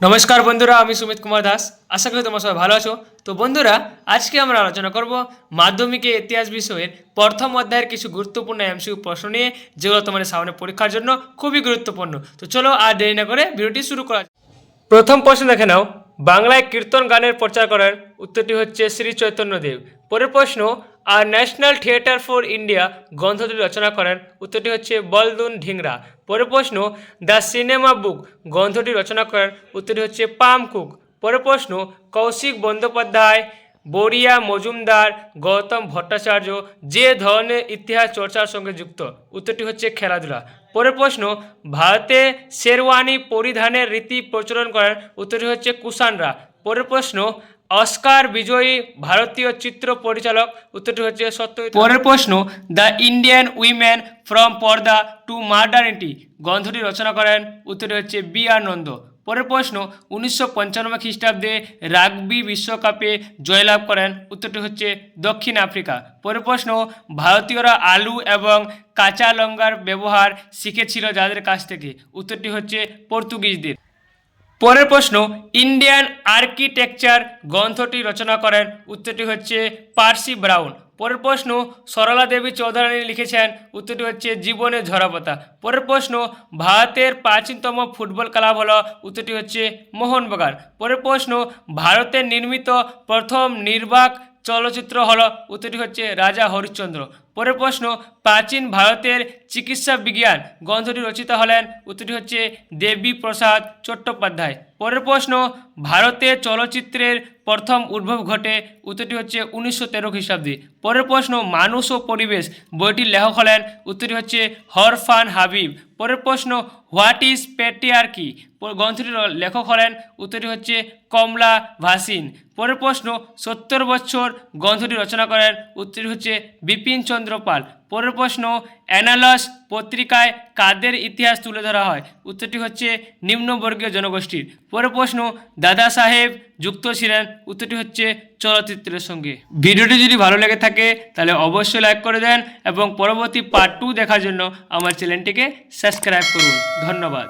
নমস্কার বন্ধুরা, আমি সুমিত কুমার দাস। আশা করি তোমরা সবাই ভালো আছো। তো বন্ধুরা, আজকে আমরা আলোচনা করব মাধ্যমিকে ইতিহাস বিষয়ের প্রথম অধ্যায়ের কিছু গুরুত্বপূর্ণ এমসিকিউ প্রশ্ন নিয়ে, যেগুলো তোমাদের সামনে পরীক্ষার জন্য খুবই গুরুত্বপূর্ণ। তো চলো আর দেরি না করে ভিডিওটি শুরু করা যাক। প্রথম প্রশ্ন দেখে নাও, বাংলায় কীর্তন গানের প্রচার করেন? উত্তরটি হচ্ছে শ্রী চৈতন্যদেব। পরের প্রশ্ন, আর ন্যাশনাল থিয়েটার ফর ইন্ডিয়া গ্রন্থটি রচনা করেন? উত্তরটি হচ্ছে বলদুন ঢিংরা। পরের প্রশ্ন, দ্য সিনেমা বুক গ্রন্থটি রচনা করেন? উত্তরটি হচ্ছে পাম কুক। পরের প্রশ্ন, কৌশিক বন্দ্যোপাধ্যায়, বরিয়া মজুমদার, গৌতম ভট্টাচার্য যে ধরনের ইতিহাস চর্চার সঙ্গে যুক্ত? উত্তরটি হচ্ছে খেলাধুলা। পরের প্রশ্ন, ভারতে শেরওয়ানি পরিধানের রীতি প্রচলন করেন? উত্তরটি হচ্ছে কুষাণরা। পরের প্রশ্ন, অস্কার বিজয়ী ভারতীয় চিত্র পরিচালক? উত্তরটি হচ্ছে সত্যজিৎ। পরের প্রশ্ন, দ্য ইন্ডিয়ান উইমেন ফ্রম পর্দা টু মডার্নিটি গ্রন্থটি রচনা করেন? উত্তরটি হচ্ছে বি আর নন্দ। পরের প্রশ্ন, 1995 খ্রিস্টাব্দে রাগবি বিশ্বকাপে জয়লাভ করেন? উত্তরটি হচ্ছে দক্ষিণ আফ্রিকা। পরের প্রশ্ন, ভারতীয়রা আলু এবং কাঁচা লঙ্কার ব্যবহার শিখেছিল যাদের কাছ থেকে? উত্তরটি হচ্ছে পর্তুগিজদের। পরের প্রশ্ন, ইন্ডিয়ান আর্কিটেকচার গ্রন্থটি রচনা করেন? উত্তরটি হচ্ছে পার্সি ব্রাউন। পরের প্রশ্ন, সরলা দেবী চৌধুরানী লিখেছেন? উত্তরটি হচ্ছে জীবনের ঝরাপাতা। পরের প্রশ্ন, ভারতের প্রাচীনতম ফুটবল ক্লাব হলো? উত্তরটি হচ্ছে মোহনবাগান। পরের প্রশ্ন, ভারতের নির্মিত প্রথম নির্বাক চলচ্চিত্র হলো? উত্তরটি হচ্ছে রাজা হরিশ্চন্দ্র। পরের প্রশ্ন, প্রাচীন ভারতের চিকিৎসা বিজ্ঞান গ্রন্থটি রচিত হলেন? উত্তরটি হচ্ছে দেবী প্রসাদ চট্টোপাধ্যায়। পরের প্রশ্ন, ভারতের চলচ্চিত্রের প্রথম উদ্ভব ঘটে? উত্তরটি হচ্ছে 1913 খ্রিস্টাব্দে। পরের প্রশ্ন, মানুষ ও পরিবেশ বইটির লেখক হলেন? উত্তরটি হচ্ছে হরফান হাবিব। পরের প্রশ্ন, হোয়াট ইজ প্যাট্রিয়ার্কি গ্রন্থটির লেখক হলেন? উত্তরটি হচ্ছে কমলা ভাসিন। পরের প্রশ্ন, 70 বছর গ্রন্থটি রচনা করেন? উত্তরটি হচ্ছে বিপিন চন্দ্র পাল। পরের প্রশ্ন, অ্যানালস পত্রিকায় কাদের ইতিহাস তুলে ধরা হয়? উত্তরটি হচ্ছে নিম্নবর্গীয় জনগোষ্ঠীর। পরের প্রশ্ন, দাদা সাহেব যুক্ত ছিলেন? উত্তরটি হচ্ছে চলচ্চিত্রের সঙ্গে। ভিডিওটি যদি ভালো লেগে থাকে তাহলে অবশ্যই লাইক করে দেন এবং পরবর্তী পার্ট 2 দেখার জন্য আমার চ্যানেলটিকে সাবস্ক্রাইব করুন। ধন্যবাদ।